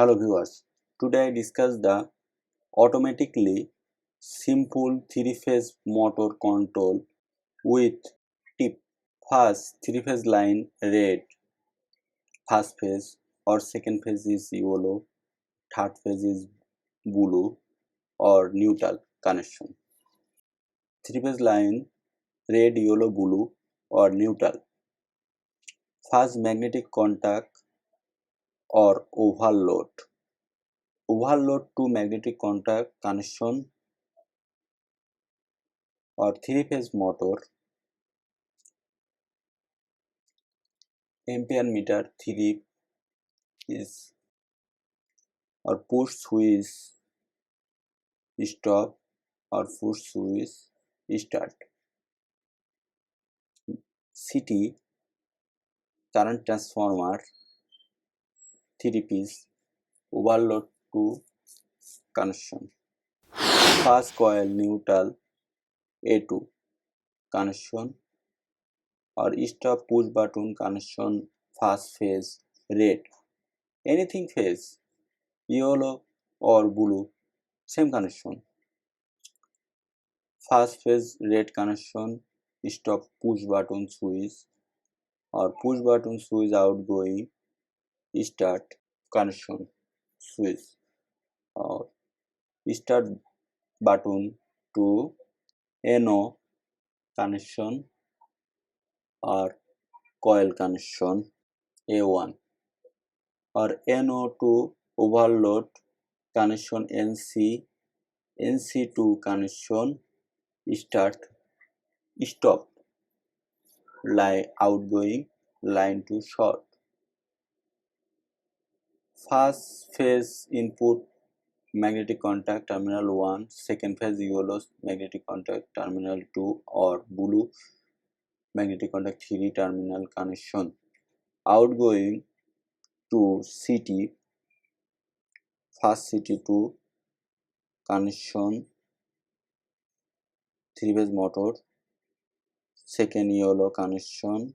Hello viewers, today I discuss the automatically simple three-phase motor control with tip. First, three-phase line red, first phase or second phase is yellow, third phase is blue or neutral connection. Three-phase line red, yellow, blue or neutral. First, magnetic contact or overload. Overload to magnetic contact connection or three-phase motor. Ampere meter 3 is or push switch stop or push switch start. CT current transformer 3 piece overload to connection. Fast coil neutral A2 connection or stop push button connection fast phase red. Anything phase yellow or blue same connection. Fast phase red connection stop push button switch or push button switch outgoing start connection switch or start button to NO connection or coil connection A1 or NO to overload connection NC2 connection start stop line outgoing line to short. First phase input magnetic contact terminal 1, second phase yellow magnetic contact terminal 2 or blue magnetic contact 3 terminal connection. Outgoing to CT, first CT2 connection 3 phase motor, second yellow connection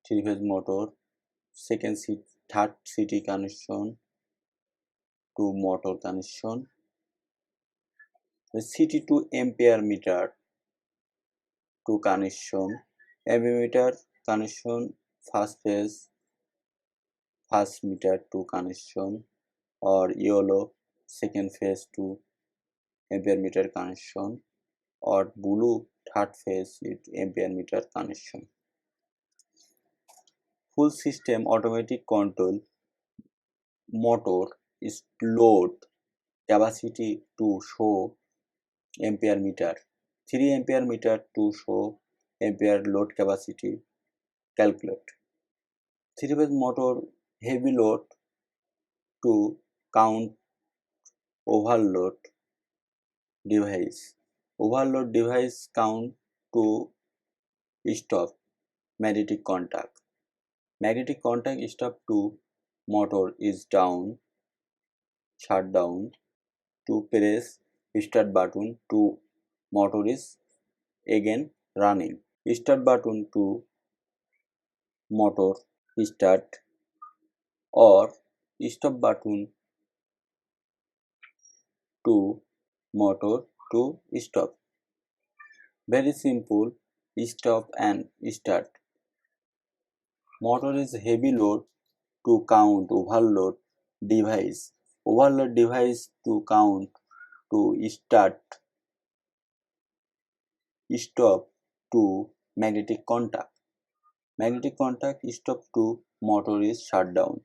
3 phase motor, third CT connection to motor connection. The CT2 ampere meter to connection, ampere meter connection first phase first meter to connection or yellow second phase to ampere meter connection or blue third phase with ampere meter connection. Full system automatic control motor is load capacity to show ampere meter, 3 ampere meter to show ampere load capacity calculate. 3-phase motor heavy load to count overload device. Overload device count to stop magnetic contact. Magnetic contact stop to motor is down, shut down to press start button to motor is again running. Start button to motor start or stop button to motor to stop. Very simple, stop and start. Motor is heavy load to count overload device. Overload device to count to start, stop to magnetic contact. Magnetic contact stop to motor is shut down.